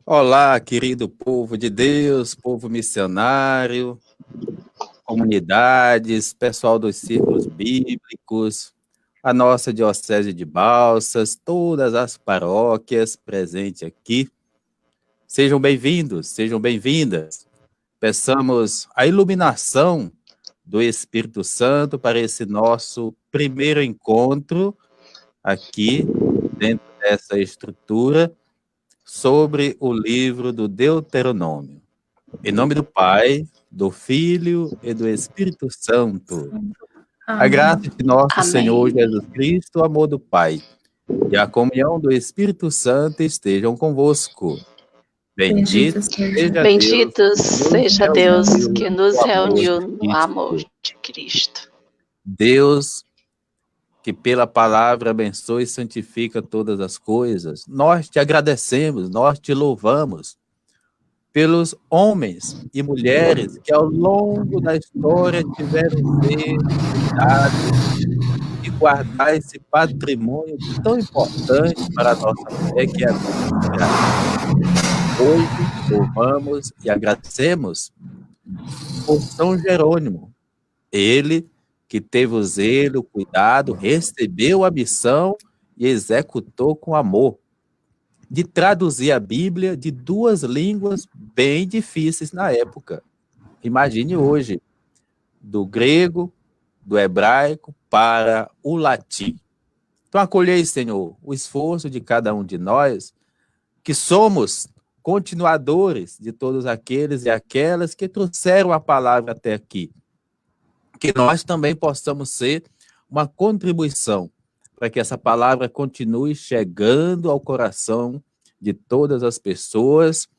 Olá, querido povo de Deus, povo missionário, comunidades, pessoal dos círculos bíblicos, a nossa Diocese de Balsas, todas as paróquias presentes aqui. Sejam bem-vindos, sejam bem-vindas. Peçamos a iluminação do Espírito Santo para esse nosso primeiro encontro aqui, dentro dessa estrutura, sobre o livro do Deuteronômio. Em nome do Pai, do Filho e do Espírito Santo. A graça de nosso Senhor Jesus Cristo, o amor do Pai e a comunhão do Espírito Santo estejam convosco. Bendito seja Deus que nos reuniu no amor de Cristo. Deus, que pela palavra abençoa e santifica todas as coisas, nós te agradecemos, nós te louvamos pelos homens e mulheres que ao longo da história tiveram zelo, cuidado de guardar esse patrimônio tão importante para a nossa fé, que é a Bíblia Sagrada. Hoje louvamos e agradecemos por São Jerônimo, ele que teve o zelo, o cuidado, recebeu a missão e executou com amor, de traduzir a Bíblia de duas línguas bem difíceis na época. Imagine hoje, do grego, do hebraico para o latim. Então acolhei, Senhor, o esforço de cada um de nós, que somos continuadores de todos aqueles e aquelas que trouxeram a palavra até aqui. Que nós também possamos ser uma contribuição para que essa palavra continue chegando ao coração de todas as pessoas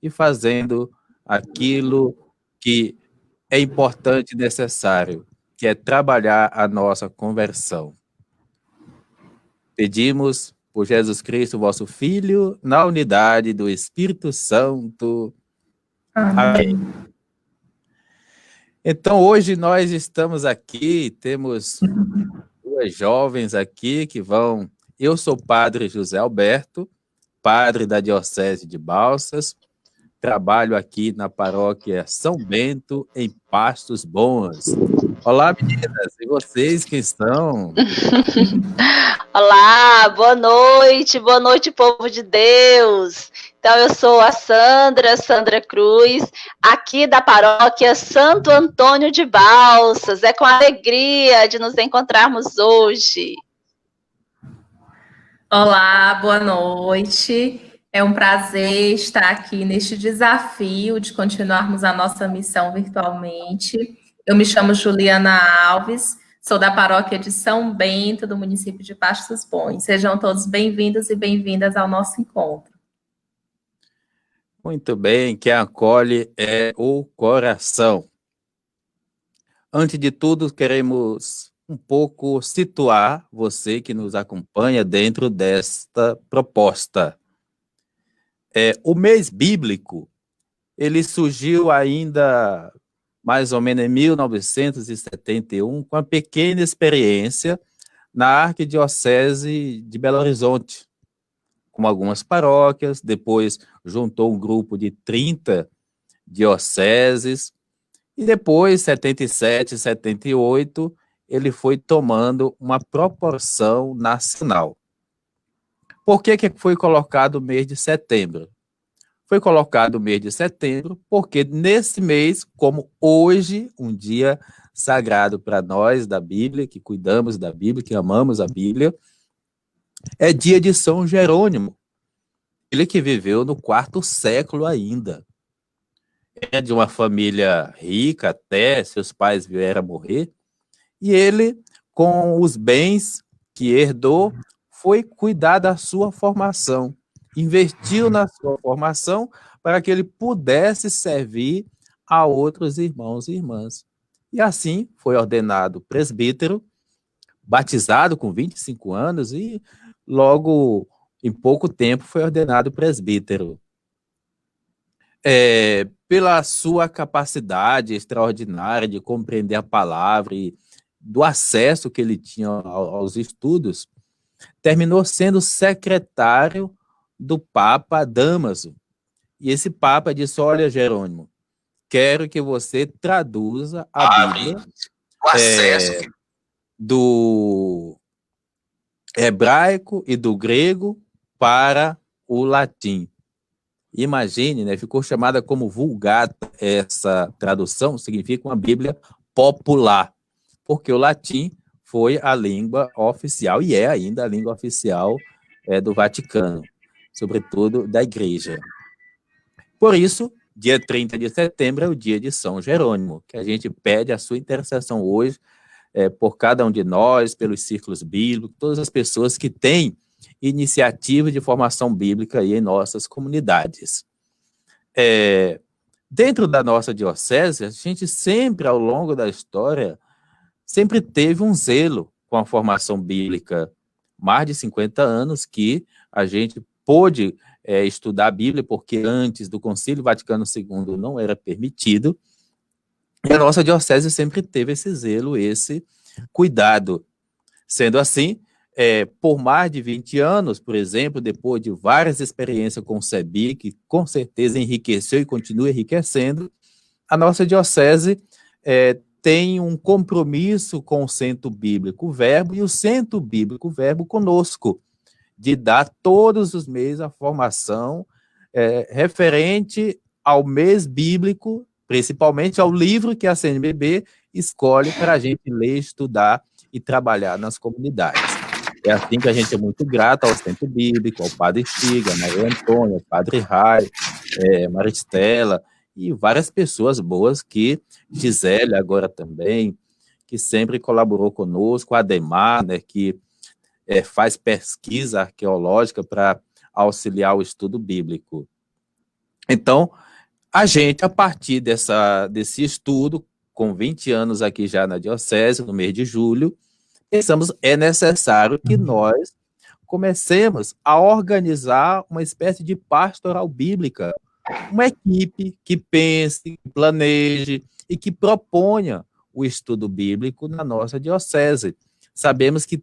e fazendo aquilo que é importante e necessário, que é trabalhar a nossa conversão. Pedimos por Jesus Cristo, vosso Filho, na unidade do Espírito Santo. Amém. Então, hoje nós estamos aqui, temos duas jovens aqui que vão... Eu sou o padre José Alberto, padre da Diocese de Balsas, trabalho aqui na paróquia São Bento, em Pastos Bons. Olá, meninas, e vocês que estão? Olá, boa noite, povo de Deus. Então, eu sou a Sandra Cruz, aqui da paróquia Santo Antônio de Balsas. É com alegria de nos encontrarmos hoje. Olá, boa noite. É um prazer estar aqui neste desafio de continuarmos a nossa missão virtualmente. Eu me chamo Juliana Alves, sou da paróquia de São Bento, do município de Pastos Bons. Sejam todos bem-vindos e bem-vindas ao nosso encontro. Muito bem, quem acolhe é o coração. Antes de tudo, queremos um pouco situar você que nos acompanha dentro desta proposta. O mês bíblico, ele surgiu ainda mais ou menos em 1971, com uma pequena experiência na Arquidiocese de Belo Horizonte, com algumas paróquias, depois juntou um grupo de 30 dioceses, e depois, 77, 78, ele foi tomando uma proporção nacional. Por que foi colocado o mês de setembro? Foi colocado o mês de setembro porque nesse mês, como hoje, um dia sagrado para nós da Bíblia, que cuidamos da Bíblia, que amamos a Bíblia, é dia de São Jerônimo, ele que viveu no 4º século ainda. É de uma família rica até, seus pais vieram a morrer, e ele, com os bens que herdou, foi cuidar da sua formação, investiu na sua formação para que ele pudesse servir a outros irmãos e irmãs. E assim foi ordenado presbítero, batizado com 25 anos e logo em pouco tempo foi ordenado presbítero. pela sua capacidade extraordinária de compreender a palavra e do acesso que ele tinha aos estudos, terminou sendo secretário do Papa Damaso. E esse Papa disse: olha, Jerônimo, quero que você traduza a Bíblia do hebraico e do grego para o latim. Imagine, né, ficou chamada como Vulgata essa tradução, significa uma Bíblia popular, porque o latim foi a língua oficial, e é ainda a língua oficial do Vaticano, sobretudo da Igreja. Por isso, dia 30 de setembro é o dia de São Jerônimo, que a gente pede a sua intercessão hoje por cada um de nós, pelos círculos bíblicos, todas as pessoas que têm iniciativa de formação bíblica aí em nossas comunidades. Dentro da nossa diocese, a gente sempre, ao longo da história, sempre teve um zelo com a formação bíblica. Mais de 50 anos que a gente pôde estudar a Bíblia, porque antes do Concílio Vaticano II não era permitido, e a nossa diocese sempre teve esse zelo, esse cuidado. Sendo assim, por mais de 20 anos, por exemplo, depois de várias experiências com o CEBI, que com certeza enriqueceu e continua enriquecendo, a nossa diocese tem um compromisso com o Centro Bíblico Verbo, e o Centro Bíblico Verbo conosco, de dar todos os meses a formação referente ao mês bíblico, principalmente ao livro que a CNBB escolhe para a gente ler, estudar e trabalhar nas comunidades. É assim que a gente é muito grato ao Centro Bíblico, ao Padre Estiga, a Maria Antônia, ao Padre Rai, Maristela, e várias pessoas boas que, Gisele agora também, que sempre colaborou conosco, a Ademar, né, que faz pesquisa arqueológica para auxiliar o estudo bíblico. Então, a gente, a partir desse estudo, com 20 anos aqui já na diocese, no mês de julho, pensamos, é necessário que nós comecemos a organizar uma espécie de pastoral bíblica, uma equipe que pense, que planeje e que proponha o estudo bíblico na nossa diocese. Sabemos que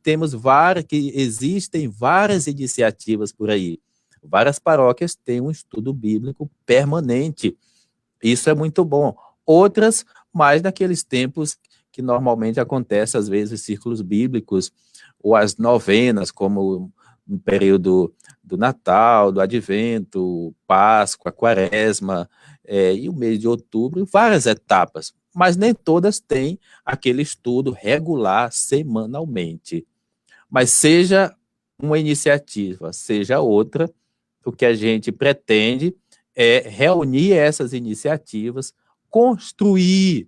que existem várias iniciativas por aí. Várias paróquias têm um estudo bíblico permanente. Isso é muito bom. Outras, mais naqueles tempos que normalmente acontece, às vezes, círculos bíblicos, ou as novenas, como no período do Natal, do Advento, Páscoa, Quaresma, e o mês de outubro, várias etapas, mas nem todas têm aquele estudo regular semanalmente. Mas seja uma iniciativa, seja outra, o que a gente pretende é reunir essas iniciativas, construir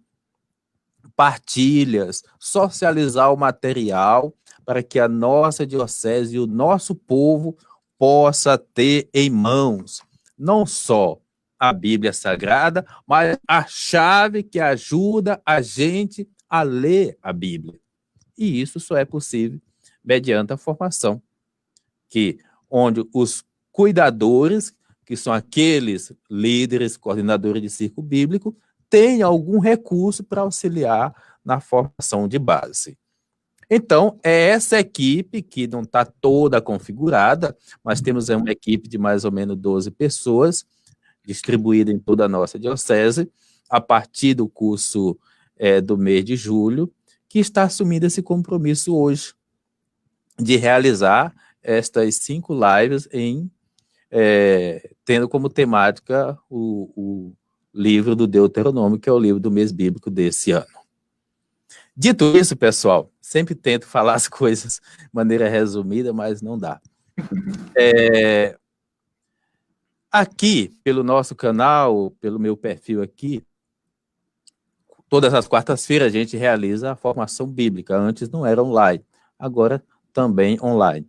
partilhas, socializar o material para que a nossa diocese e o nosso povo possa ter em mãos não só a Bíblia Sagrada, mas a chave que ajuda a gente a ler a Bíblia. E isso só é possível mediante a formação, onde os cuidadores, que são aqueles líderes, coordenadores de círculo bíblico, têm algum recurso para auxiliar na formação de base. Então, é essa equipe que não está toda configurada, mas temos uma equipe de mais ou menos 12 pessoas, distribuída em toda a nossa diocese, a partir do curso do mês de julho, que está assumindo esse compromisso hoje, de realizar estas 5 lives tendo como temática o livro do Deuteronômio, que é o livro do mês bíblico desse ano. Dito isso, pessoal, sempre tento falar as coisas de maneira resumida, mas não dá. Aqui, pelo nosso canal, pelo meu perfil aqui, todas as quartas-feiras a gente realiza a formação bíblica. Antes não era online, agora também online.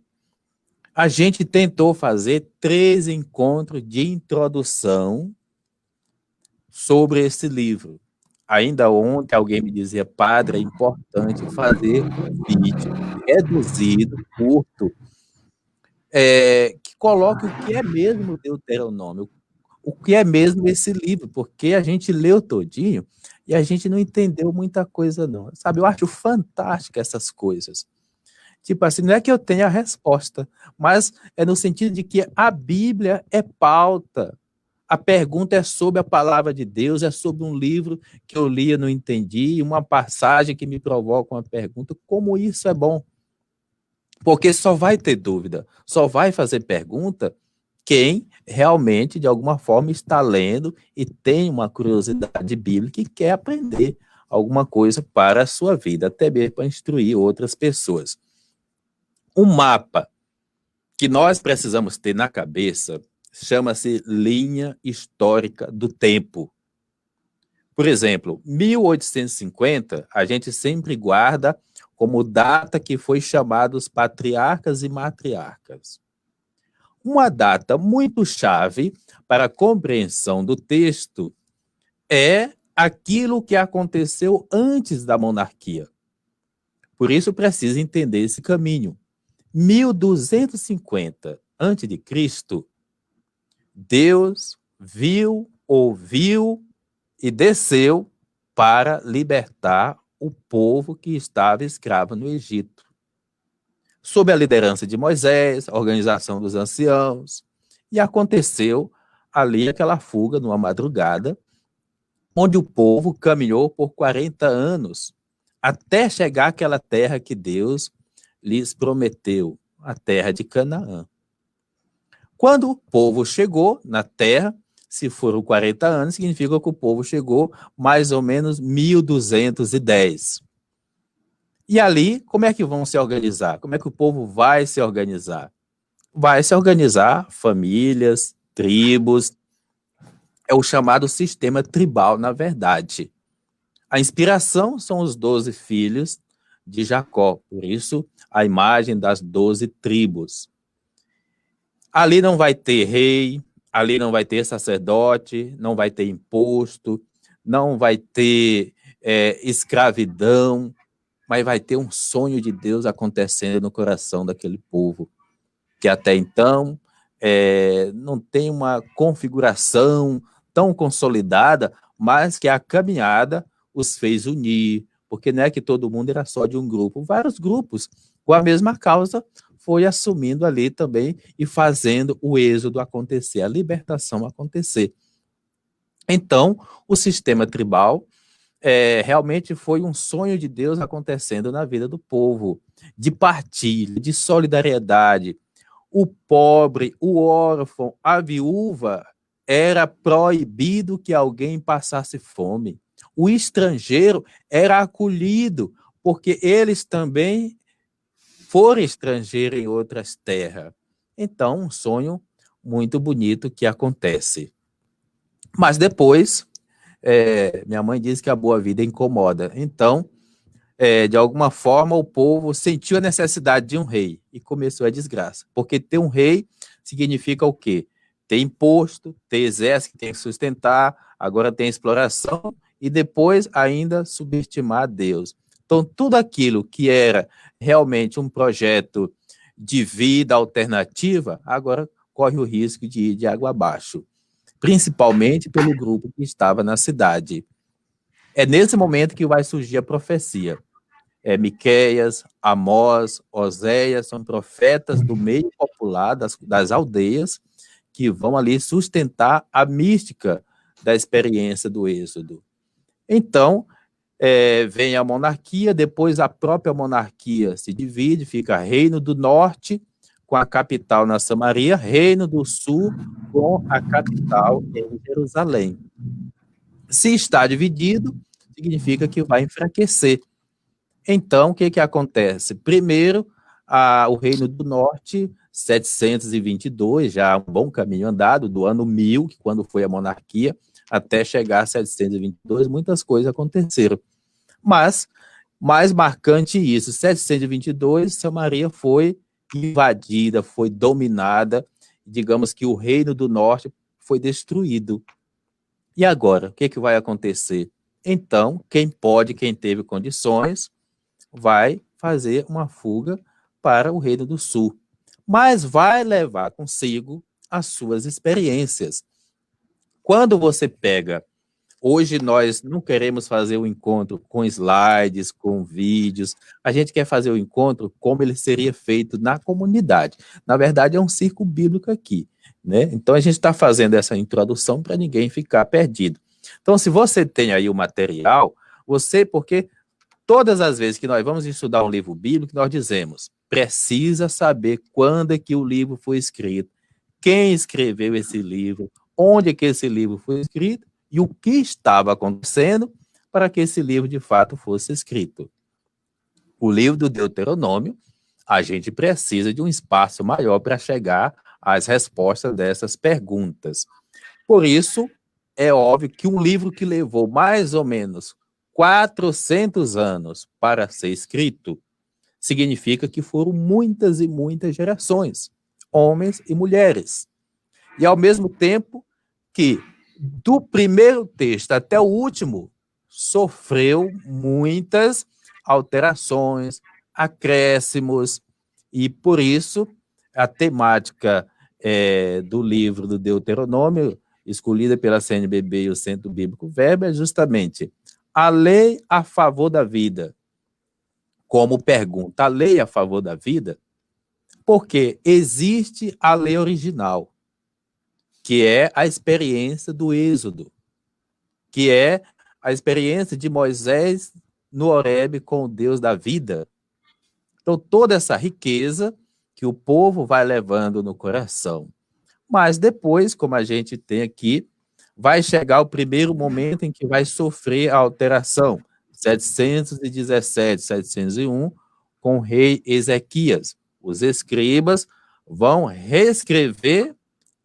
A gente tentou fazer 3 encontros de introdução sobre esse livro. Ainda ontem alguém me dizia: padre, é importante fazer um vídeo reduzido, curto, que coloque o que é mesmo o Deuteronômio, o que é mesmo esse livro, porque a gente leu todinho e a gente não entendeu muita coisa não, sabe? Eu acho fantástico essas coisas. Tipo assim, não é que eu tenha a resposta, mas é no sentido de que a Bíblia é pauta. A pergunta é sobre a palavra de Deus, é sobre um livro que eu li e não entendi, uma passagem que me provoca uma pergunta. Como isso é bom? Porque só vai ter dúvida, só vai fazer pergunta quem realmente, de alguma forma, está lendo e tem uma curiosidade bíblica e quer aprender alguma coisa para a sua vida, até mesmo para instruir outras pessoas. Um mapa que nós precisamos ter na cabeça chama-se linha histórica do tempo. Por exemplo, 1850, a gente sempre guarda como data que foi chamada os patriarcas e matriarcas. Uma data muito chave para a compreensão do texto é aquilo que aconteceu antes da monarquia. Por isso precisa entender esse caminho. 1250 a.C., Deus viu, ouviu e desceu para libertar o povo que estava escravo no Egito. Sob a liderança de Moisés, a organização dos anciãos, e aconteceu ali aquela fuga numa madrugada, onde o povo caminhou por 40 anos, até chegar àquela terra que Deus lhes prometeu, a terra de Canaã. Quando o povo chegou na terra, se foram 40 anos, significa que o povo chegou mais ou menos 1210. E ali, como é que vão se organizar? Como é que o povo vai se organizar? Vai se organizar famílias, tribos, é o chamado sistema tribal, na verdade. A inspiração são os 12 filhos de Jacó, por isso a imagem das 12 tribos. Ali não vai ter rei, ali não vai ter sacerdote, não vai ter imposto, não vai ter escravidão, mas vai ter um sonho de Deus acontecendo no coração daquele povo, que até então não tem uma configuração tão consolidada, mas que a caminhada os fez unir, porque não é que todo mundo era só de um grupo, vários grupos com a mesma causa foi assumindo ali também e fazendo o êxodo acontecer, a libertação acontecer. Então, o sistema tribal realmente foi um sonho de Deus acontecendo na vida do povo, de partilha, de solidariedade. O pobre, o órfão, a viúva, era proibido que alguém passasse fome. O estrangeiro era acolhido, porque eles também foram estrangeiros em outras terras. Então, um sonho muito bonito que acontece. Mas depois, minha mãe diz que a boa vida incomoda. Então, de alguma forma, o povo sentiu a necessidade de um rei e começou a desgraça. Porque ter um rei significa o quê? Ter imposto, ter exército que tem que sustentar, agora tem exploração e depois ainda subestimar Deus. Então, tudo aquilo que era realmente um projeto de vida alternativa, agora corre o risco de ir de água abaixo, principalmente pelo grupo que estava na cidade. É nesse momento que vai surgir a profecia. Miqueias, Amós, Oséias, são profetas do meio popular, das aldeias, que vão ali sustentar a mística da experiência do Êxodo. Então, vem a monarquia, depois a própria monarquia se divide, fica Reino do Norte, com a capital na Samaria, Reino do Sul, com a capital em Jerusalém. Se está dividido, significa que vai enfraquecer. Então, o que acontece? Primeiro, o Reino do Norte, 722, já um bom caminho andado, do ano 1000, que quando foi a monarquia, até chegar a 722, muitas coisas aconteceram. Mas, mais marcante isso, 722, Samaria foi invadida, foi dominada, digamos que o Reino do Norte foi destruído. E agora, o que vai acontecer? Então, quem pode, quem teve condições, vai fazer uma fuga para o Reino do Sul, mas vai levar consigo as suas experiências. Quando você pega, hoje nós não queremos fazer o encontro com slides, com vídeos, a gente quer fazer o encontro como ele seria feito na comunidade. Na verdade, é um círculo bíblico aqui, né? Então, a gente está fazendo essa introdução para ninguém ficar perdido. Então, se você tem aí o material, porque todas as vezes que nós vamos estudar um livro bíblico, nós dizemos, precisa saber quando é que o livro foi escrito, quem escreveu esse livro, onde é que esse livro foi escrito e o que estava acontecendo para que esse livro de fato fosse escrito. O livro do Deuteronômio, a gente precisa de um espaço maior para chegar às respostas dessas perguntas. Por isso, é óbvio que um livro que levou mais ou menos 400 anos para ser escrito, significa que foram muitas e muitas gerações, homens e mulheres. E ao mesmo tempo que do primeiro texto até o último, sofreu muitas alterações, acréscimos, e por isso a temática do livro do Deuteronômio, escolhida pela CNBB e o Centro Bíblico Verbo, é justamente a lei a favor da vida. Como pergunta, a lei a favor da vida? Porque existe a lei original, que é a experiência do Êxodo, que é a experiência de Moisés no Horebe com o Deus da vida. Então, toda essa riqueza que o povo vai levando no coração. Mas depois, como a gente tem aqui, vai chegar o primeiro momento em que vai sofrer a alteração, 717, 701, com o rei Ezequias. Os escribas vão reescrever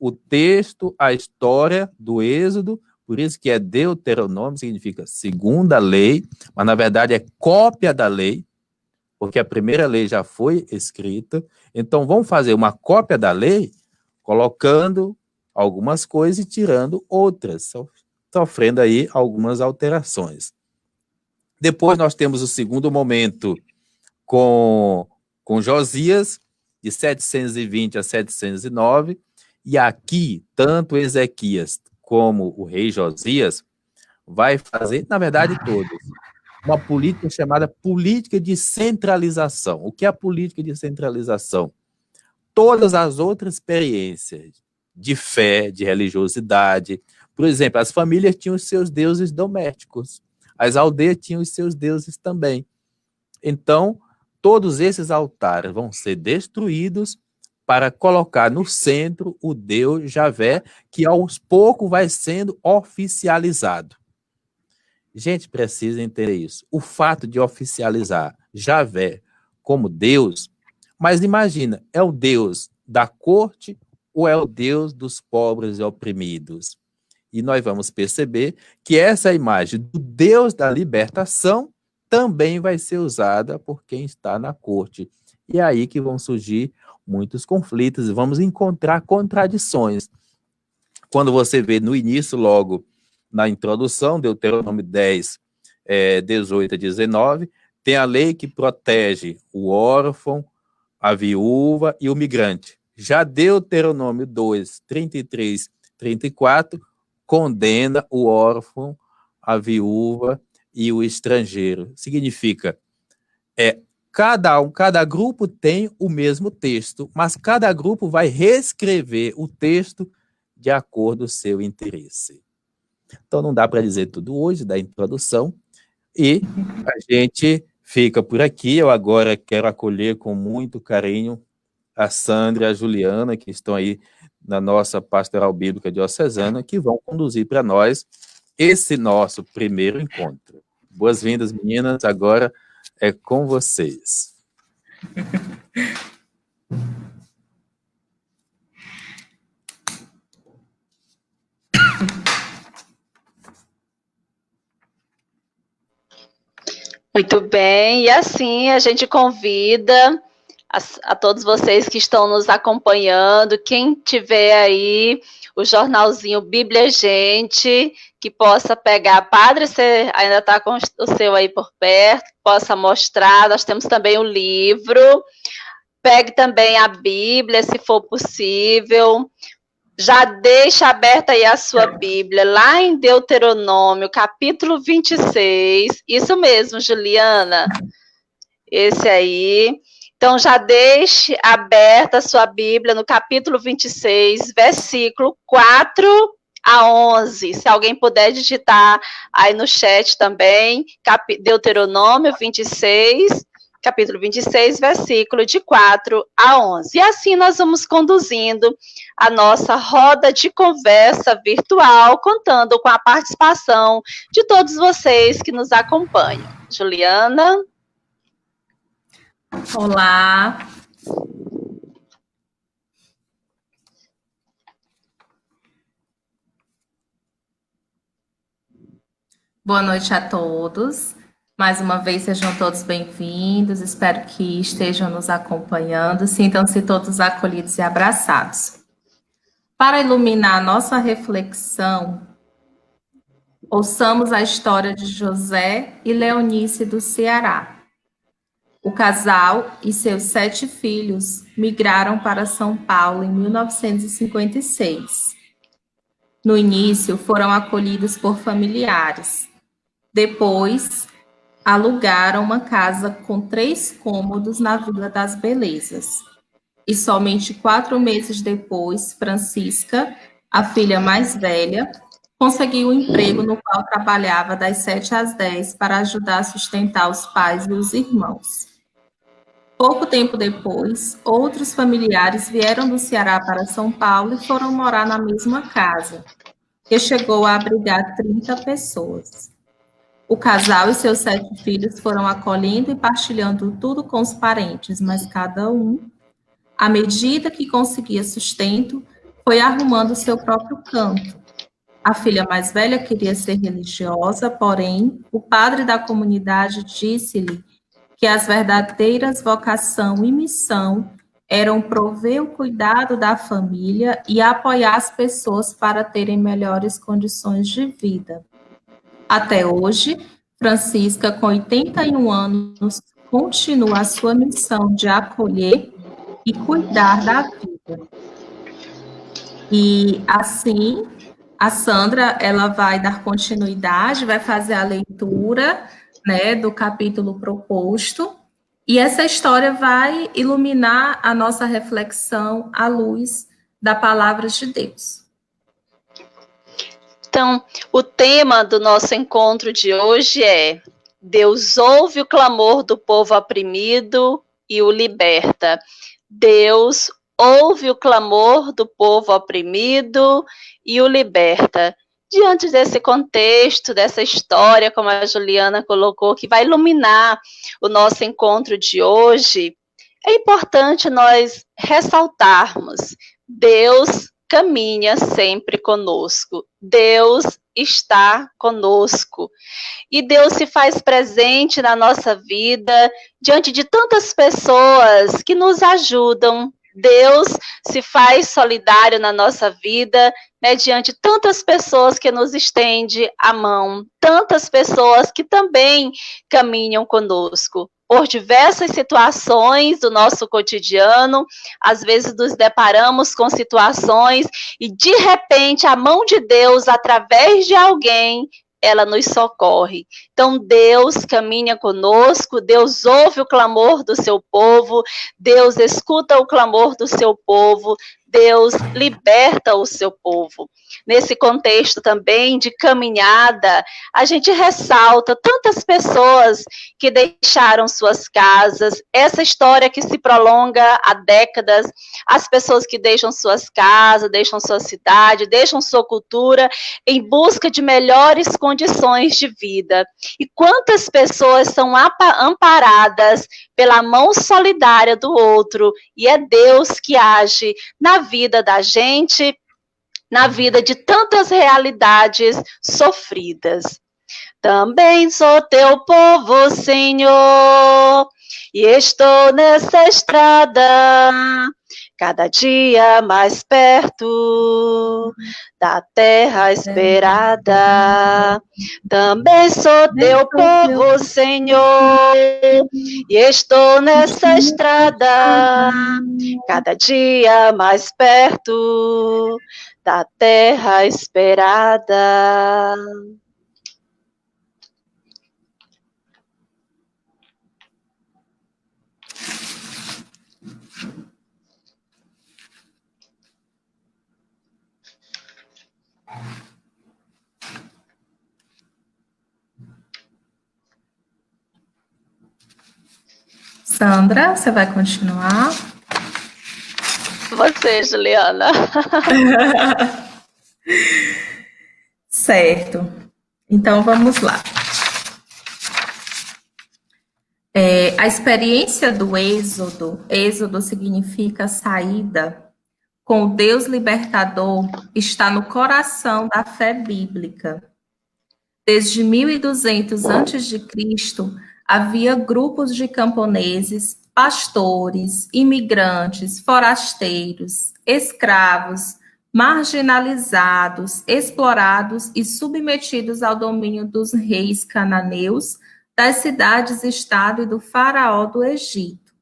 o texto, a história do Êxodo, por isso que é Deuteronômio, significa segunda lei, mas na verdade é cópia da lei, porque a primeira lei já foi escrita, então vão fazer uma cópia da lei, colocando algumas coisas e tirando outras, sofrendo aí algumas alterações. Depois nós temos o segundo momento com Josias, de 720 a 709, e aqui, tanto Ezequias como o rei Josias vai fazer, na verdade todos, uma política chamada política de centralização. O que é a política de centralização? Todas as outras experiências de fé, de religiosidade, por exemplo, as famílias tinham os seus deuses domésticos, as aldeias tinham os seus deuses também. Então, todos esses altares vão ser destruídos para colocar no centro o Deus Javé, que aos poucos vai sendo oficializado. Gente, precisa entender isso. O fato de oficializar Javé como Deus, mas imagina, é o Deus da corte ou é o Deus dos pobres e oprimidos? E nós vamos perceber que essa imagem do Deus da libertação também vai ser usada por quem está na corte. E é aí que vão surgir muitos conflitos e vamos encontrar contradições. Quando você vê no início, logo na introdução, Deuteronômio 10, 18 a 19, tem a lei que protege o órfão, a viúva e o migrante. Já Deuteronômio 2, 33, 34, condena o órfão, a viúva e o estrangeiro. Significa, cada grupo tem o mesmo texto, mas cada grupo vai reescrever o texto de acordo com o seu interesse. Então não dá para dizer tudo hoje, da introdução, e a gente fica por aqui. Eu agora quero acolher com muito carinho a Sandra e a Juliana, que estão aí na nossa Pastoral Bíblica Diocesana, que vão conduzir para nós esse nosso primeiro encontro. Boas-vindas, meninas, agora é com vocês. Muito bem, e assim a gente convida a todos vocês que estão nos acompanhando, quem tiver aí o jornalzinho Bíblia Gente, que possa pegar. Padre, você ainda está com o seu aí por perto, possa mostrar. Nós temos também o livro. Pegue também a Bíblia, se for possível. Já deixa aberta aí a sua Bíblia, lá em Deuteronômio, capítulo 26. Isso mesmo, Juliana. Esse aí. Então, já deixe aberta a sua Bíblia no capítulo 26, versículo 4 a 11. Se alguém puder digitar aí no chat também, Deuteronômio 26, capítulo 26, versículo de 4 a 11. E assim nós vamos conduzindo a nossa roda de conversa virtual, contando com a participação de todos vocês que nos acompanham. Juliana. Olá. Boa noite a todos. Mais uma vez, sejam todos bem-vindos. Espero que estejam nos acompanhando. Sintam-se todos acolhidos e abraçados. Para iluminar a nossa reflexão, ouçamos a história de José e Leonice do Ceará. O casal e seus 7 filhos migraram para São Paulo em 1956. No início, foram acolhidos por familiares. Depois, alugaram uma casa com 3 cômodos na Vila das Belezas. E somente 4 meses depois, Francisca, a filha mais velha, conseguiu um emprego no qual trabalhava das 7 às 10 para ajudar a sustentar os pais e os irmãos. Pouco tempo depois, outros familiares vieram do Ceará para São Paulo e foram morar na mesma casa, que chegou a abrigar 30 pessoas. O casal e seus 7 filhos foram acolhendo e partilhando tudo com os parentes, mas cada um, à medida que conseguia sustento, foi arrumando seu próprio canto. A filha mais velha queria ser religiosa, porém, o padre da comunidade disse-lhe que as verdadeiras vocação e missão eram prover o cuidado da família e apoiar as pessoas para terem melhores condições de vida. Até hoje, Francisca, com 81 anos, continua a sua missão de acolher e cuidar da vida. E assim, a Sandra, ela vai dar continuidade, vai fazer a leitura, né, do capítulo proposto, e essa história vai iluminar a nossa reflexão à luz da palavra de Deus. Então, o tema do nosso encontro de hoje é: Deus ouve o clamor do povo oprimido e o liberta. Deus ouve o clamor do povo oprimido e o liberta. Diante desse contexto, dessa história, como a Juliana colocou, que vai iluminar o nosso encontro de hoje, é importante nós ressaltarmos: Deus caminha sempre conosco. Deus está conosco. E Deus se faz presente na nossa vida, diante de tantas pessoas que nos ajudam. Deus se faz solidário na nossa vida, mediante tantas pessoas que nos estende a mão, tantas pessoas que também caminham conosco. Por diversas situações do nosso cotidiano, às vezes nos deparamos com situações e, de repente, a mão de Deus, através de alguém, ela nos socorre. Então, Deus caminha conosco, Deus ouve o clamor do seu povo, Deus escuta o clamor do seu povo, Deus liberta o seu povo. Nesse contexto também de caminhada, a gente ressalta tantas pessoas que deixaram suas casas, essa história que se prolonga há décadas, as pessoas que deixam suas casas, deixam sua cidade, deixam sua cultura em busca de melhores condições de vida. E quantas pessoas são amparadas pela mão solidária do outro, e é Deus que age na vida da gente, na vida de tantas realidades sofridas. Também sou teu povo, Senhor, e estou nessa estrada, cada dia mais perto da terra esperada. Também sou teu povo, Senhor, e estou nessa estrada, cada dia mais perto da terra esperada. Sandra, você vai continuar? Você, Juliana. Certo. Então, vamos lá. A experiência do êxodo significa saída, com o Deus libertador, está no coração da fé bíblica. Desde 1200 a.C., havia grupos de camponeses, pastores, imigrantes, forasteiros, escravos, marginalizados, explorados e submetidos ao domínio dos reis cananeus, das cidades-estado e do faraó do Egito.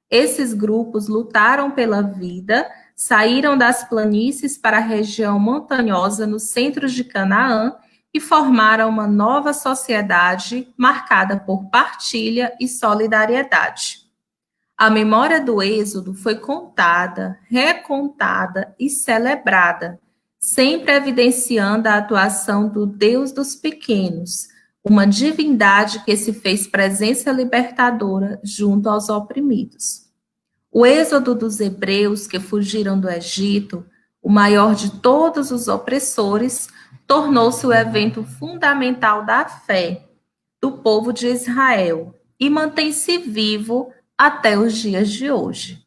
Esses grupos lutaram pela vida, saíram das planícies para a região montanhosa no centro de Canaã e formaram uma nova sociedade marcada por partilha e solidariedade. A memória do Êxodo foi contada, recontada e celebrada, sempre evidenciando a atuação do Deus dos pequenos, uma divindade que se fez presença libertadora junto aos oprimidos. O êxodo dos hebreus que fugiram do Egito, o maior de todos os opressores, tornou-se o evento fundamental da fé do povo de Israel e mantém-se vivo até os dias de hoje.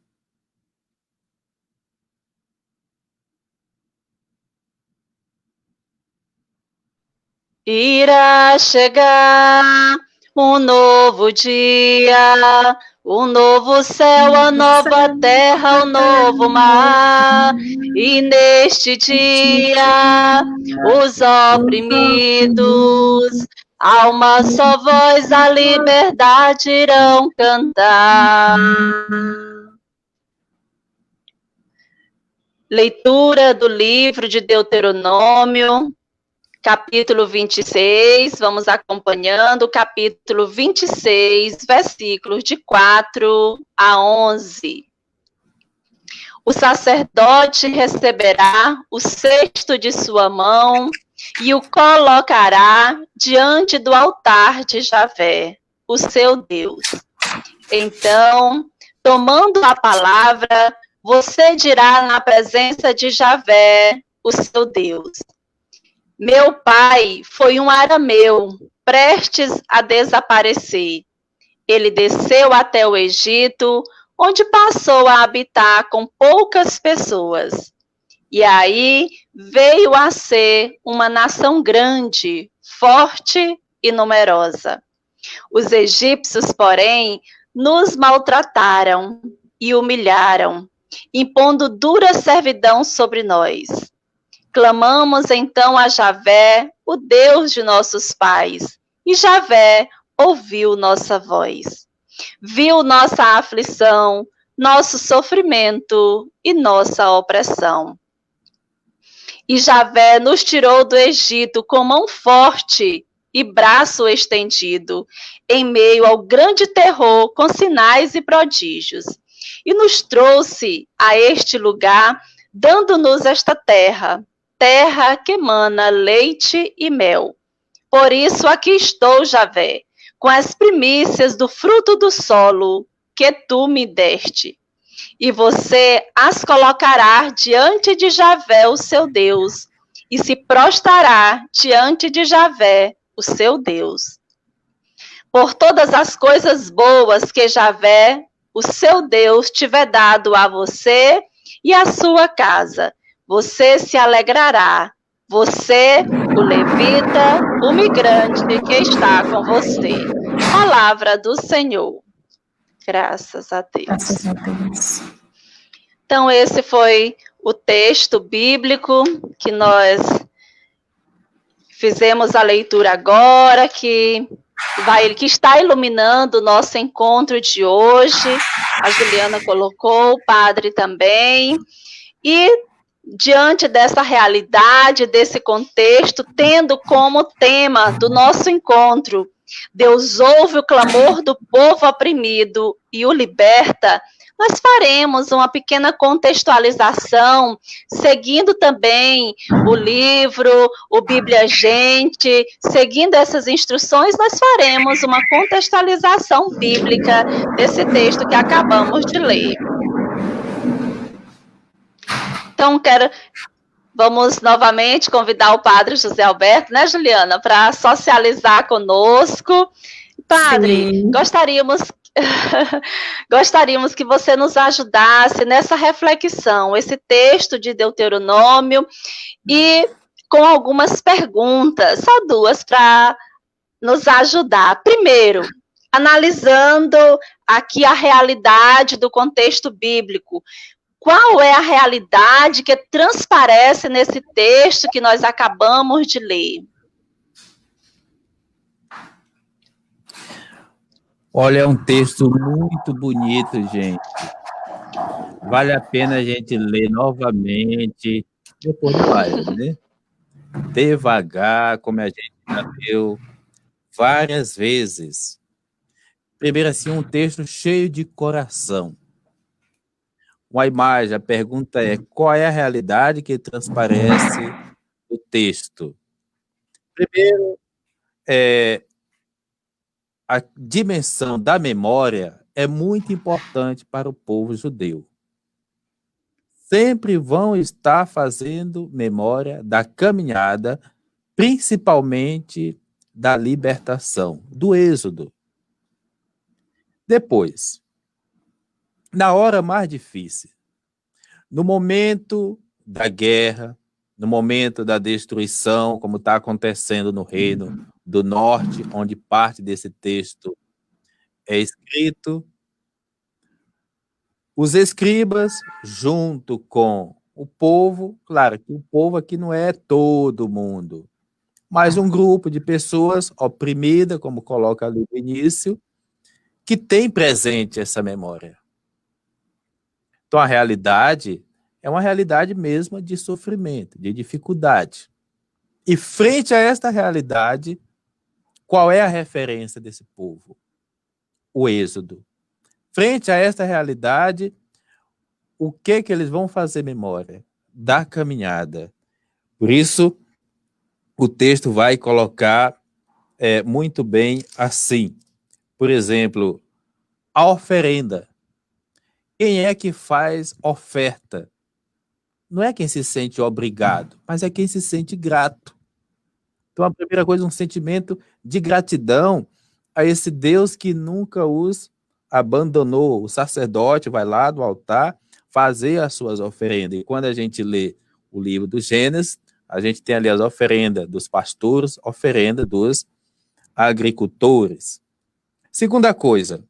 Irá chegar um novo dia, um novo céu, a nova terra, um novo mar. E neste dia, os oprimidos, a uma só voz, a liberdade irão cantar. Leitura do livro de Deuteronômio, capítulo 26, vamos acompanhando, capítulo 26, versículos de 4 a 11. O sacerdote receberá o cesto de sua mão e o colocará diante do altar de Javé, o seu Deus. Então, tomando a palavra, você dirá na presença de Javé, o seu Deus: meu pai foi um arameu, prestes a desaparecer. Ele desceu até o Egito, onde passou a habitar com poucas pessoas. E aí veio a ser uma nação grande, forte e numerosa. Os egípcios, porém, nos maltrataram e humilharam, impondo dura servidão sobre nós. Clamamos então a Javé, o Deus de nossos pais, e Javé ouviu nossa voz. Viu nossa aflição, nosso sofrimento e nossa opressão. E Javé nos tirou do Egito com mão forte e braço estendido, em meio ao grande terror, com sinais e prodígios, e nos trouxe a este lugar, dando-nos esta terra, terra que emana leite e mel. Por isso aqui estou, Javé, com as primícias do fruto do solo que tu me deste. E você as colocará diante de Javé, o seu Deus, e se prostrará diante de Javé, o seu Deus. Por todas as coisas boas que Javé, o seu Deus, tiver dado a você e à sua casa, você se alegrará, você, o levita, o migrante que está com você. Palavra do Senhor. Graças a Deus. Graças a Deus. Então, esse foi o texto bíblico que nós fizemos a leitura agora, que está iluminando o nosso encontro de hoje. A Juliana colocou, o padre também. E, diante dessa realidade, desse contexto, tendo como tema do nosso encontro, Deus ouve o clamor do povo oprimido e o liberta, nós faremos uma pequena contextualização, seguindo também o livro, o Bíblia Gente, seguindo essas instruções, nós faremos uma contextualização bíblica desse texto que acabamos de ler. Então, vamos novamente convidar o padre José Alberto, né, Juliana, para socializar conosco. Padre, gostaríamos que você nos ajudasse nessa reflexão, esse texto de Deuteronômio, e com algumas perguntas, só duas para nos ajudar. Primeiro, analisando aqui a realidade do contexto bíblico. Qual é a realidade que transparece nesse texto que nós acabamos de ler? Olha, é um texto muito bonito, gente. Vale a pena a gente ler novamente, depois vai, né? Devagar, como a gente já leu várias vezes. Primeiro, assim, um texto cheio de coração. Uma imagem, a pergunta é, qual é a realidade que transparece o texto? Primeiro, a dimensão da memória é muito importante para o povo judeu. Sempre vão estar fazendo memória da caminhada, principalmente da libertação, do êxodo. Depois, na hora mais difícil, no momento da guerra, no momento da destruição, como está acontecendo no Reino do Norte, onde parte desse texto é escrito, os escribas, junto com o povo, claro que o povo aqui não é todo mundo, mas um grupo de pessoas oprimida, como coloca ali no início, que tem presente essa memória. Então, a realidade é uma realidade mesmo de sofrimento, de dificuldade. E frente a esta realidade, qual é a referência desse povo? O êxodo. Frente a esta realidade, o que eles vão fazer memória? Da caminhada. Por isso, o texto vai colocar muito bem assim. Por exemplo, a oferenda. Quem é que faz oferta? Não é quem se sente obrigado, mas é quem se sente grato. Então, a primeira coisa, um sentimento de gratidão a esse Deus que nunca os abandonou. O sacerdote vai lá do altar fazer as suas oferendas. E quando a gente lê o livro do Gênesis, a gente tem ali as oferendas dos pastores, oferenda dos agricultores. Segunda coisa,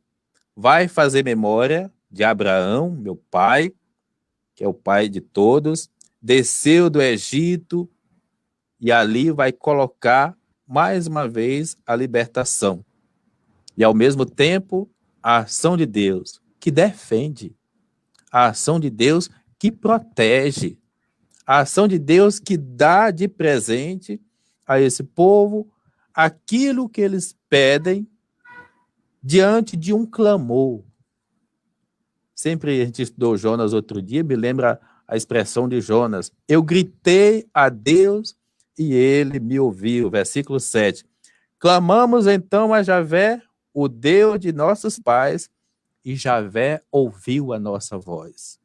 vai fazer memória de Abraão, meu pai, que é o pai de todos, desceu do Egito e ali vai colocar mais uma vez a libertação. E ao mesmo tempo, a ação de Deus que defende, a ação de Deus que protege, a ação de Deus que dá de presente a esse povo aquilo que eles pedem diante de um clamor. Sempre a gente estudou Jonas outro dia, me lembra a expressão de Jonas. Eu gritei a Deus e ele me ouviu. Versículo 7. Clamamos então a Javé, o Deus de nossos pais, e Javé ouviu a nossa voz.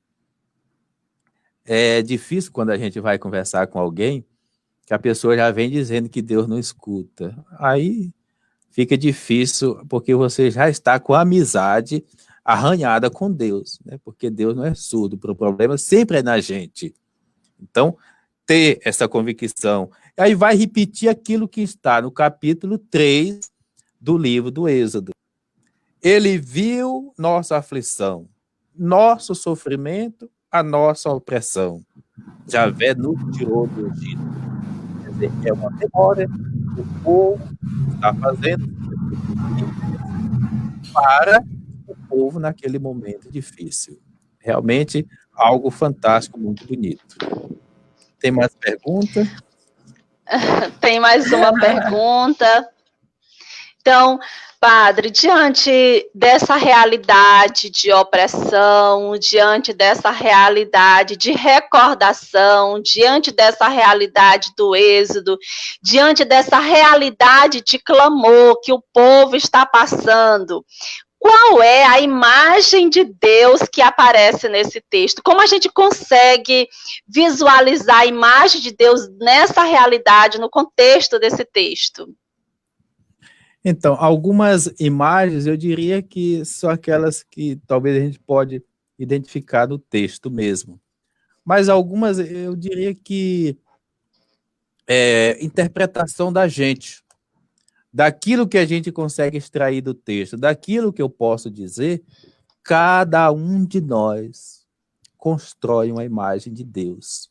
É difícil quando a gente vai conversar com alguém que a pessoa já vem dizendo que Deus não escuta. Aí fica difícil porque você já está com a amizade arranhada com Deus, né? Porque Deus não é surdo, o problema sempre é na gente. Então, ter essa convicção. Aí vai repetir aquilo que está no capítulo 3 do livro do Êxodo. Ele viu nossa aflição, nosso sofrimento a nossa opressão. Javé nos tirou do Egito. Quer dizer, é uma memória que o povo está fazendo para o povo naquele momento difícil. Realmente, algo fantástico, muito bonito. Tem mais pergunta? Tem mais uma pergunta. Então, padre, diante dessa realidade de opressão, diante dessa realidade de recordação, diante dessa realidade do êxodo, diante dessa realidade de clamor que o povo está passando, qual é a imagem de Deus que aparece nesse texto? Como a gente consegue visualizar a imagem de Deus nessa realidade, no contexto desse texto? Então, algumas imagens eu diria que são aquelas que talvez a gente pode identificar no texto mesmo. Mas algumas eu diria que é interpretação da gente, daquilo que a gente consegue extrair do texto, daquilo que eu posso dizer, cada um de nós constrói uma imagem de Deus.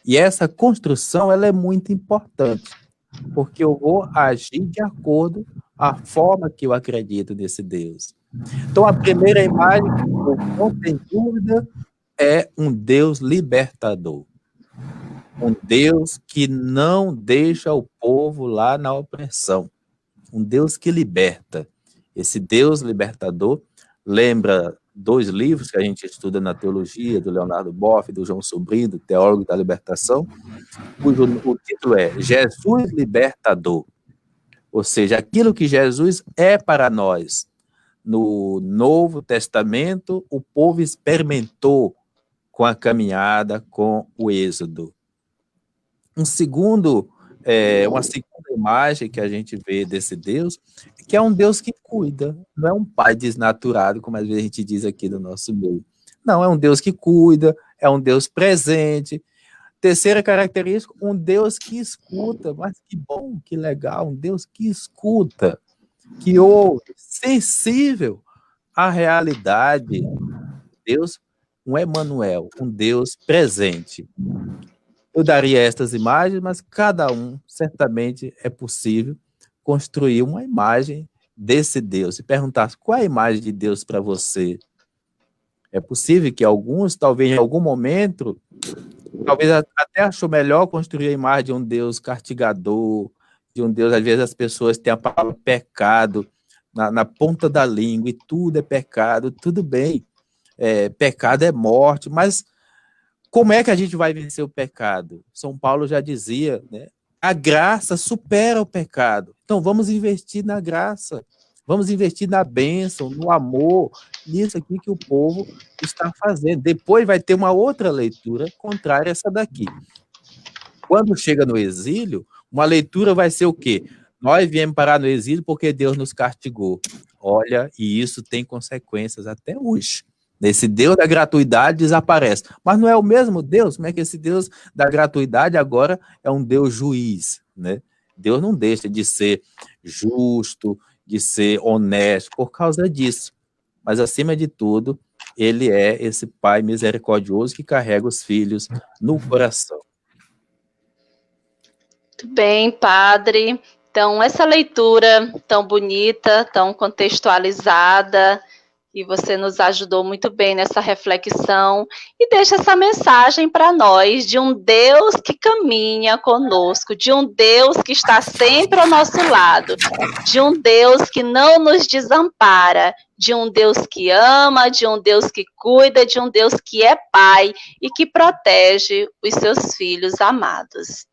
E essa construção ela é muito importante, porque eu vou agir de acordo com a forma que eu acredito nesse Deus. Então, a primeira imagem, não tem dúvida, é um Deus libertador. Um Deus que não deixa o povo lá na opressão. Um Deus que liberta. Esse Deus libertador lembra 2 livros que a gente estuda na teologia, do Leonardo Boff, do João Sobrinho, do Teólogo da Libertação, cujo o título é Jesus Libertador. Ou seja, aquilo que Jesus é para nós. No Novo Testamento, o povo experimentou com a caminhada, com o êxodo. Uma segunda imagem que a gente vê desse Deus, que é um Deus que cuida, não é um pai desnaturado, como às vezes a gente diz aqui no nosso meio. Não, é um Deus que cuida, é um Deus presente. Terceira característica, um Deus que escuta, mas que bom, que legal, um Deus que escuta, que ouve, sensível à realidade. Deus, um Emanuel, um Deus presente. Eu daria estas imagens, mas cada um, certamente, é possível construir uma imagem desse Deus. Se perguntasse qual é a imagem de Deus para você, é possível que alguns, talvez em algum momento, talvez até achou melhor construir a imagem de um Deus castigador, de um Deus, às vezes as pessoas têm a palavra pecado na ponta da língua, e tudo é pecado, tudo bem, pecado é morte, mas como é que a gente vai vencer o pecado? São Paulo já dizia, né? A graça supera o pecado. Então vamos investir na graça, vamos investir na bênção, no amor, nisso aqui que o povo está fazendo. Depois vai ter uma outra leitura contrária a essa daqui. Quando chega no exílio, uma leitura vai ser o quê? Nós viemos parar no exílio porque Deus nos castigou. Olha, e isso tem consequências até hoje. Esse Deus da gratuidade desaparece. Mas não é o mesmo Deus? Como é que esse Deus da gratuidade agora é um Deus juiz, né? Deus não deixa de ser justo, de ser honesto por causa disso. Mas, acima de tudo, ele é esse Pai misericordioso que carrega os filhos no coração. Muito bem, padre. Então, essa leitura tão bonita, tão contextualizada, e você nos ajudou muito bem nessa reflexão e deixa essa mensagem para nós de um Deus que caminha conosco, de um Deus que está sempre ao nosso lado, de um Deus que não nos desampara, de um Deus que ama, de um Deus que cuida, de um Deus que é Pai e que protege os seus filhos amados.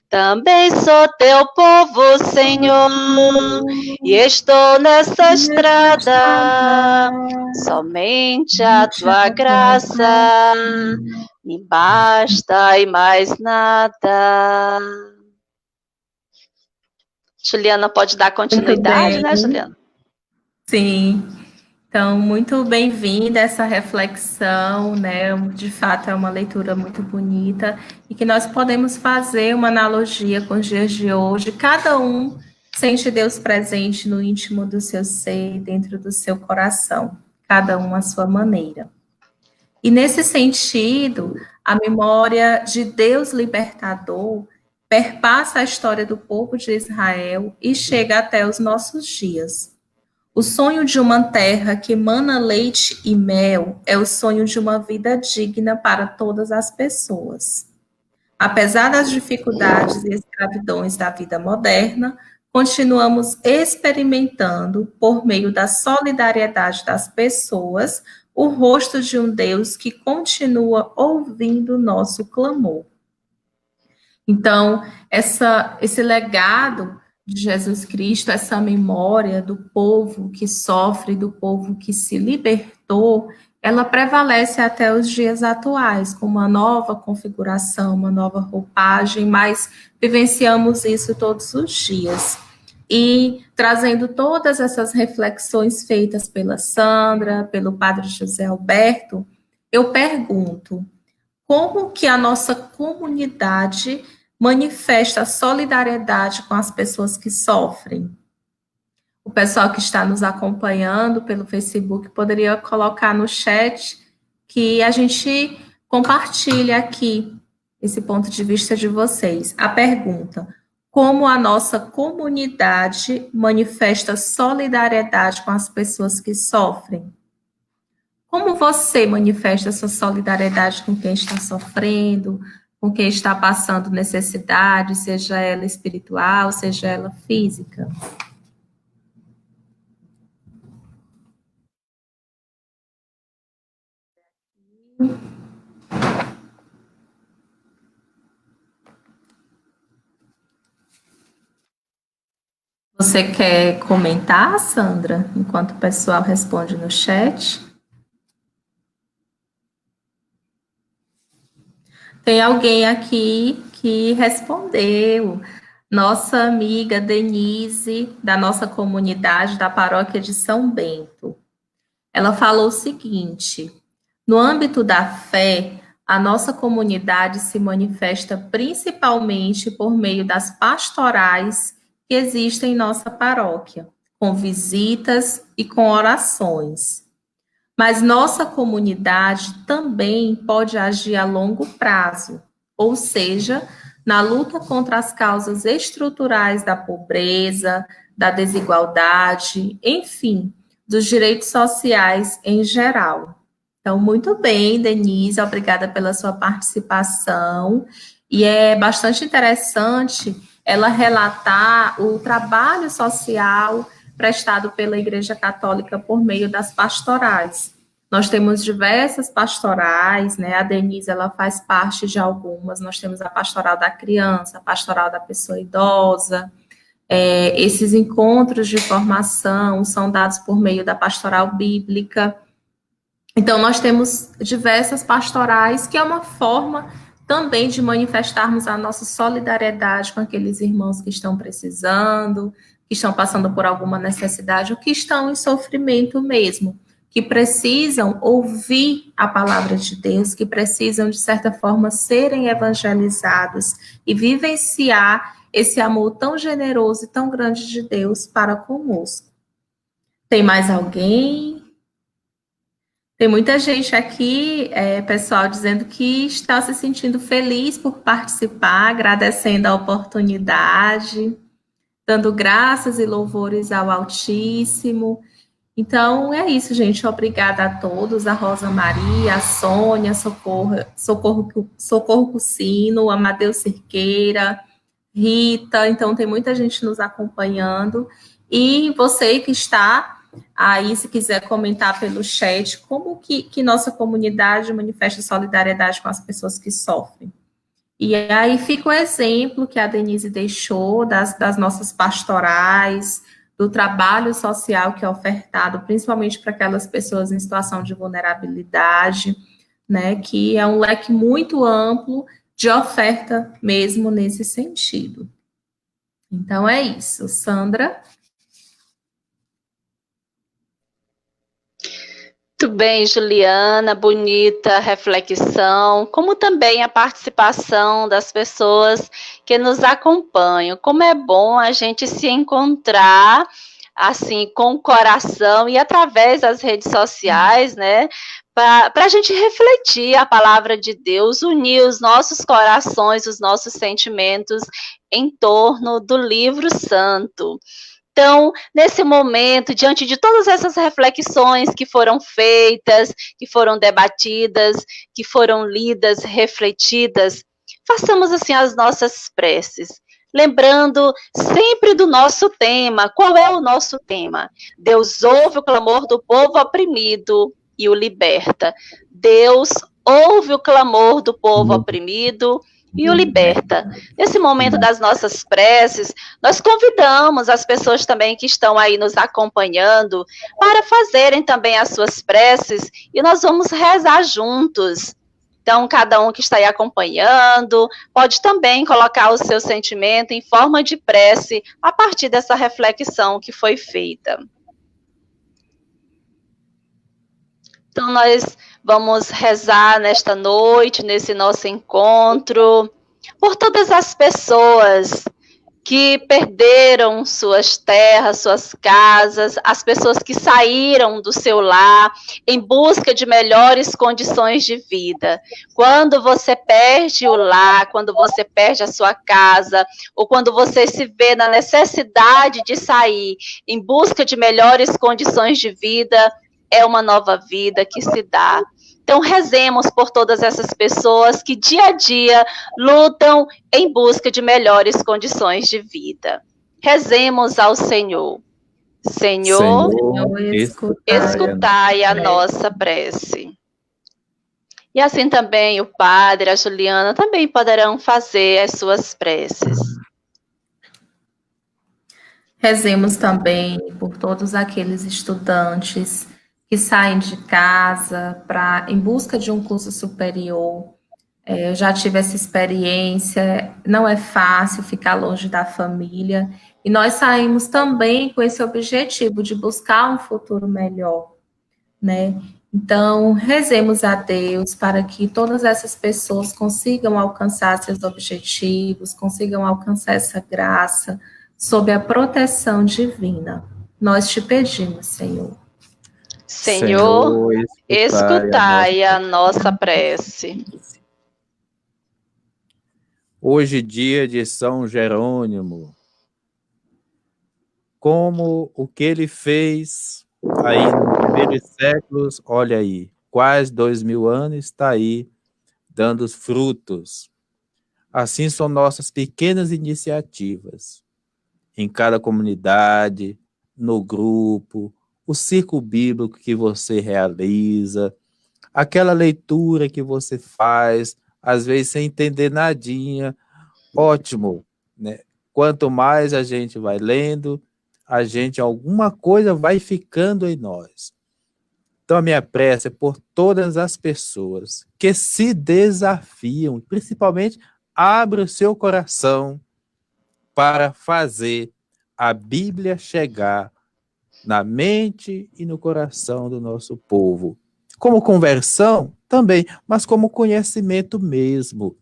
Também sou teu povo, Senhor, e estou nessa estrada. Somente a tua graça me basta e mais nada. Juliana, pode dar continuidade, né, Juliana? Sim. Então, muito bem-vinda essa reflexão, né? De fato, é uma leitura muito bonita e que nós podemos fazer uma analogia com os dias de hoje. Cada um sente Deus presente no íntimo do seu ser, dentro do seu coração, cada um à sua maneira. E nesse sentido, a memória de Deus libertador perpassa a história do povo de Israel e chega até os nossos dias. O sonho de uma terra que emana leite e mel é o sonho de uma vida digna para todas as pessoas. Apesar das dificuldades e escravidões da vida moderna, continuamos experimentando, por meio da solidariedade das pessoas, o rosto de um Deus que continua ouvindo nosso clamor. Então, esse legado de Jesus Cristo, essa memória do povo que sofre, do povo que se libertou, ela prevalece até os dias atuais, com uma nova configuração, uma nova roupagem, mas vivenciamos isso todos os dias. E trazendo todas essas reflexões feitas pela Sandra, pelo Padre José Alberto, eu pergunto, como que a nossa comunidade manifesta solidariedade com as pessoas que sofrem? O pessoal que está nos acompanhando pelo Facebook poderia colocar no chat que a gente compartilha aqui esse ponto de vista de vocês. A pergunta: como a nossa comunidade manifesta solidariedade com as pessoas que sofrem? Como você manifesta essa solidariedade com quem está sofrendo, com quem está passando necessidade, seja ela espiritual, seja ela física? Você quer comentar, Sandra, enquanto o pessoal responde no chat? Tem alguém aqui que respondeu. Nossa amiga Denise, da nossa comunidade da paróquia de São Bento. Ela falou o seguinte: no âmbito da fé, a nossa comunidade se manifesta principalmente por meio das pastorais que existem em nossa paróquia, com visitas e com orações. Mas nossa comunidade também pode agir a longo prazo, ou seja, na luta contra as causas estruturais da pobreza, da desigualdade, enfim, dos direitos sociais em geral. Então, muito bem, Denise, obrigada pela sua participação. E é bastante interessante ela relatar o trabalho social prestado pela Igreja Católica por meio das pastorais. Nós temos diversas pastorais, né? A Denise, ela faz parte de algumas. Nós temos a pastoral da criança, a pastoral da pessoa idosa. Esses encontros de formação são dados por meio da pastoral bíblica. Então, nós temos diversas pastorais, que é uma forma também de manifestarmos a nossa solidariedade com aqueles irmãos que estão precisando, que estão passando por alguma necessidade, ou que estão em sofrimento mesmo, que precisam ouvir a palavra de Deus, que precisam, de certa forma, serem evangelizados e vivenciar esse amor tão generoso e tão grande de Deus para conosco. Tem mais alguém? Tem muita gente aqui, pessoal, dizendo que está se sentindo feliz por participar, agradecendo a oportunidade, dando graças e louvores ao Altíssimo. Então, é isso, gente. Obrigada a todos, a Rosa Maria, a Sônia, Socorro Cucino, Amadeu Cerqueira, Rita. Então, tem muita gente nos acompanhando. E você que está aí, se quiser comentar pelo chat, como que nossa comunidade manifesta solidariedade com as pessoas que sofrem. E aí fica o exemplo que a Denise deixou das nossas pastorais, do trabalho social que é ofertado, principalmente para aquelas pessoas em situação de vulnerabilidade, né, que é um leque muito amplo de oferta mesmo nesse sentido. Então é isso. Sandra? Muito bem, Juliana, bonita reflexão, como também a participação das pessoas que nos acompanham. Como é bom a gente se encontrar assim com o coração e através das redes sociais, né, para a gente refletir a palavra de Deus, unir os nossos corações, os nossos sentimentos em torno do livro santo. Então, nesse momento, diante de todas essas reflexões que foram feitas, que foram debatidas, que foram lidas, refletidas, façamos assim as nossas preces, lembrando sempre do nosso tema. Qual é o nosso tema? Deus ouve o clamor do povo oprimido e o liberta. Deus ouve o clamor do povo oprimido e o liberta. Nesse momento das nossas preces, nós convidamos as pessoas também que estão aí nos acompanhando para fazerem também as suas preces e nós vamos rezar juntos. Então, cada um que está aí acompanhando pode também colocar o seu sentimento em forma de prece a partir dessa reflexão que foi feita. Então, nós vamos rezar nesta noite, nesse nosso encontro, por todas as pessoas que perderam suas terras, suas casas, as pessoas que saíram do seu lar em busca de melhores condições de vida. Quando você perde o lar, quando você perde a sua casa, ou quando você se vê na necessidade de sair em busca de melhores condições de vida, é uma nova vida que se dá. Então, rezemos por todas essas pessoas que dia a dia lutam em busca de melhores condições de vida. Rezemos ao Senhor. Senhor, escutai a nossa prece. E assim também o Padre, a Juliana, também poderão fazer as suas preces. Rezemos também por todos aqueles estudantes que saem de casa em busca de um curso superior. Eu já tive essa experiência, não é fácil ficar longe da família, e nós saímos também com esse objetivo de buscar um futuro melhor, né? Então, rezemos a Deus para que todas essas pessoas consigam alcançar seus objetivos, consigam alcançar essa graça, sob a proteção divina. Nós te pedimos, Senhor. Senhor, escutai a nossa prece. Hoje, dia de São Jerônimo, como o que ele fez aí nos primeiros séculos, olha aí, quase 2000 anos, está aí dando os frutos. Assim são nossas pequenas iniciativas, em cada comunidade, no grupo, o círculo bíblico que você realiza, aquela leitura que você faz, às vezes sem entender nadinha, ótimo, né? Quanto mais a gente vai lendo, alguma coisa vai ficando em nós. Então a minha prece é por todas as pessoas que se desafiam, principalmente abre o seu coração para fazer a Bíblia chegar na mente e no coração do nosso povo. Como conversão, também, mas como conhecimento mesmo.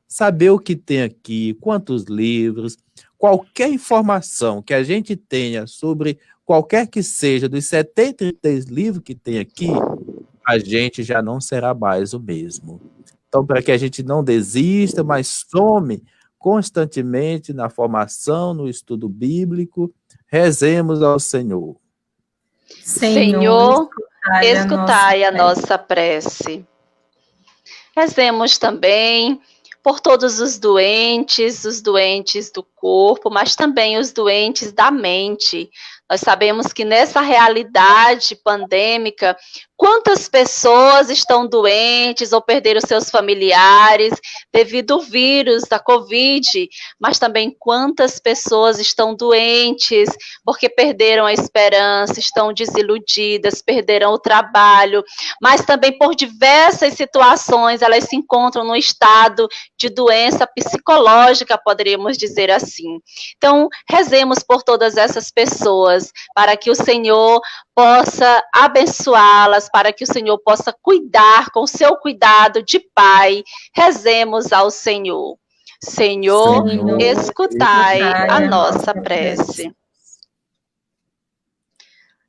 Saber o que tem aqui, quantos livros, qualquer informação que a gente tenha sobre qualquer que seja dos 73 livros que tem aqui, a gente já não será mais o mesmo. Então, para que a gente não desista, mas some constantemente na formação, no estudo bíblico, rezemos ao Senhor. Senhor, escutai a nossa prece. Rezemos também por todos os doentes do corpo, mas também os doentes da mente. Nós sabemos que nessa realidade pandêmica, quantas pessoas estão doentes ou perderam seus familiares devido ao vírus da Covid, mas também quantas pessoas estão doentes porque perderam a esperança, estão desiludidas, perderam o trabalho, mas também por diversas situações elas se encontram num estado de doença psicológica, poderíamos dizer assim. Então, rezemos por todas essas pessoas, para que o Senhor possa abençoá-las, para que o Senhor possa cuidar com o seu cuidado de Pai. Rezemos ao Senhor. Senhor, escutai a nossa prece.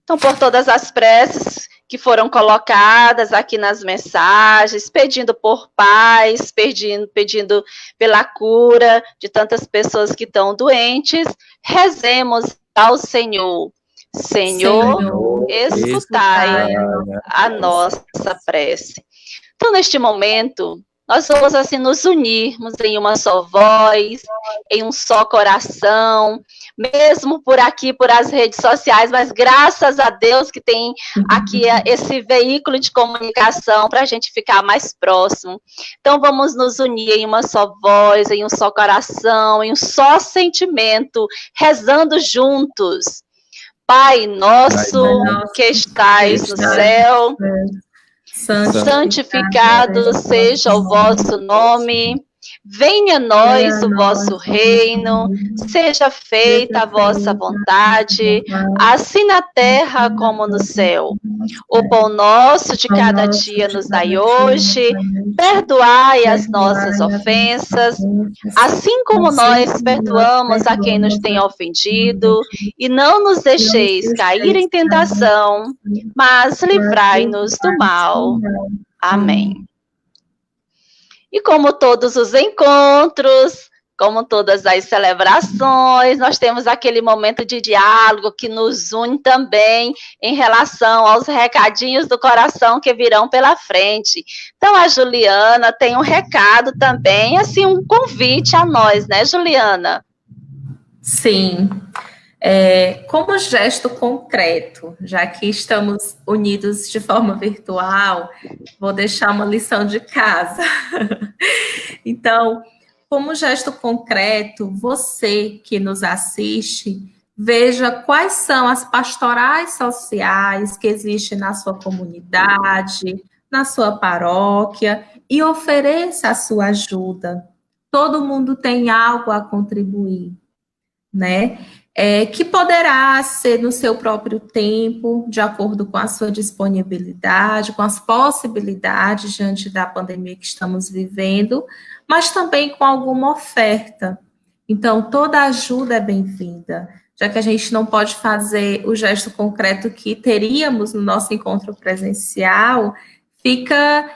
Então, por todas as preces que foram colocadas aqui nas mensagens, pedindo por paz, pedindo pela cura de tantas pessoas que estão doentes. Rezemos ao Senhor. Senhor, escutai a nossa prece. Então, neste momento, nós vamos assim nos unirmos em uma só voz, em um só coração, mesmo por aqui, por as redes sociais, mas graças a Deus que tem aqui esse veículo de comunicação para a gente ficar mais próximo. Então vamos nos unir em uma só voz, em um só coração, em um só sentimento, rezando juntos. Pai nosso que estais no céu, santificado seja o vosso nome, venha a nós o vosso reino, seja feita a vossa vontade, assim na terra como no céu. O pão nosso de cada dia nos dai hoje, perdoai as nossas ofensas, assim como nós perdoamos a quem nos tem ofendido, e não nos deixeis cair em tentação, mas livrai-nos do mal. Amém. E como todos os encontros, como todas as celebrações, nós temos aquele momento de diálogo que nos une também em relação aos recadinhos do coração que virão pela frente. Então, a Juliana tem um recado também, assim, um convite a nós, né, Juliana? Sim. Como gesto concreto, já que estamos unidos de forma virtual, vou deixar uma lição de casa. Então, como gesto concreto, você que nos assiste, veja quais são as pastorais sociais que existem na sua comunidade, na sua paróquia, e ofereça a sua ajuda. Todo mundo tem algo a contribuir, né? Que poderá ser no seu próprio tempo, de acordo com a sua disponibilidade, com as possibilidades diante da pandemia que estamos vivendo, mas também com alguma oferta. Então, toda ajuda é bem-vinda, já que a gente não pode fazer o gesto concreto que teríamos no nosso encontro presencial, fica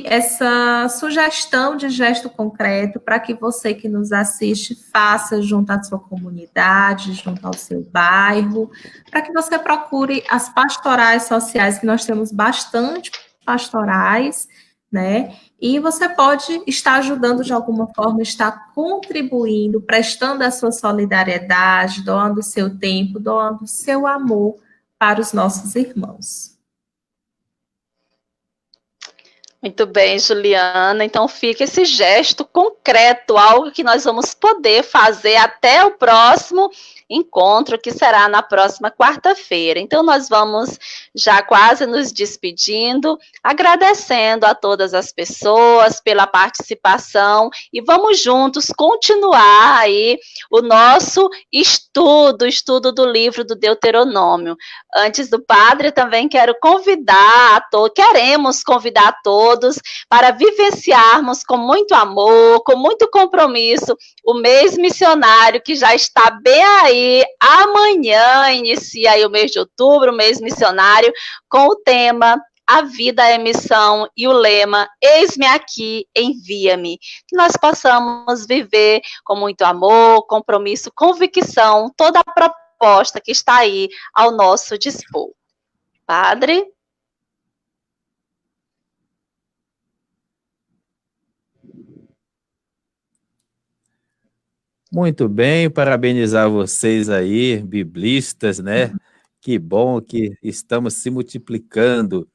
essa sugestão de gesto concreto para que você que nos assiste faça junto à sua comunidade, junto ao seu bairro, para que você procure as pastorais sociais, que nós temos bastante pastorais, né? E você pode estar ajudando de alguma forma, estar contribuindo, prestando a sua solidariedade, doando o seu tempo, doando o seu amor para os nossos irmãos. Muito bem, Juliana. Então fica esse gesto concreto, algo que nós vamos poder fazer até o próximo encontro, que será na próxima quarta-feira. Então nós vamos já quase nos despedindo, agradecendo a todas as pessoas pela participação e vamos juntos continuar aí o nosso estudo do livro do Deuteronômio. Antes do padre, também queremos convidar a todos para vivenciarmos com muito amor, com muito compromisso, o mês missionário que já está bem aí. Amanhã inicia aí o mês de outubro, o mês missionário, com o tema A Vida é Missão e o lema Eis-me aqui, envia-me. Que nós possamos viver com muito amor, compromisso, convicção, toda a proposta que está aí ao nosso dispor. Padre? Muito bem, parabenizar vocês aí, biblistas, né? Que bom que estamos se multiplicando.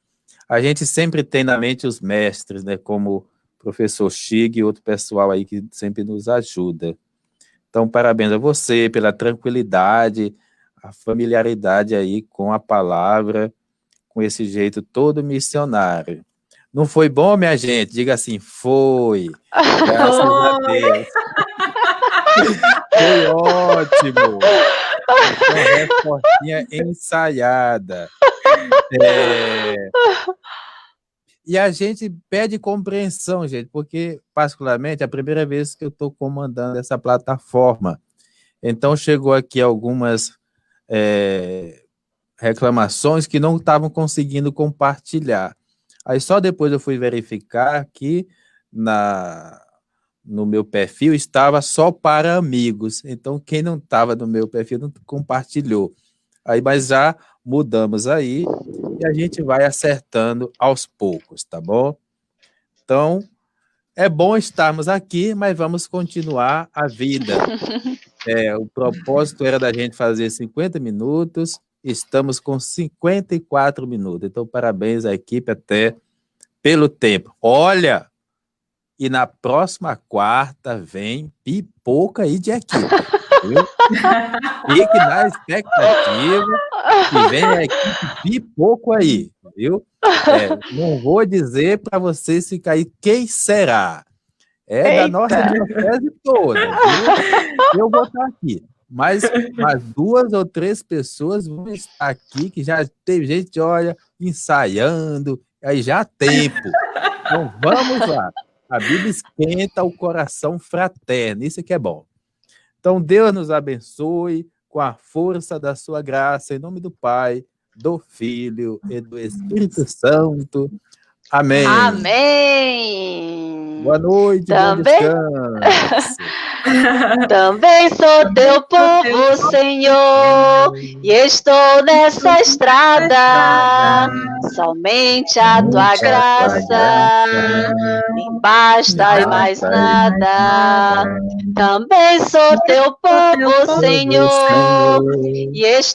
A gente sempre tem na mente os mestres, né? Como o professor Chig e outro pessoal aí que sempre nos ajuda. Então, parabéns a você pela tranquilidade, a familiaridade aí com a palavra, com esse jeito todo missionário. Não foi bom, minha gente? Diga assim, foi. Graças a Deus. Foi ótimo. Uma respostinha ensaiada. E a gente pede compreensão, gente, porque, particularmente, é a primeira vez que eu estou comandando essa plataforma. Então, chegou aqui algumas reclamações que não estavam conseguindo compartilhar. Aí só depois eu fui verificar que no meu perfil estava só para amigos. Então, quem não estava no meu perfil não compartilhou. Aí, mas já mudamos aí e a gente vai acertando aos poucos, tá bom? Então, é bom estarmos aqui, mas vamos continuar a vida. O propósito era da gente fazer 50 minutos, estamos com 54 minutos. Então, parabéns à equipe até pelo tempo. Olha, e na próxima quarta vem pipoca aí de equipe, viu? Fique na expectativa que vem a equipe pipoco aí, viu? Não vou dizer para vocês ficarem aí quem será. Da nossa diocese toda, viu? Eu vou estar aqui. Mas 2 ou 3 pessoas vão estar aqui, que já teve gente, olha, ensaiando, aí já há tempo. Então vamos lá. A Bíblia esquenta o coração fraterno, isso que é bom. Então Deus nos abençoe com a força da sua graça, em nome do Pai, do Filho e do Espírito Santo. Amém. Amém. Boa noite, Também... bom descanso. Também sou teu povo, Senhor, e estou nessa estrada. Somente a tua graça me basta e mais nada. Também sou teu povo, Senhor, e estou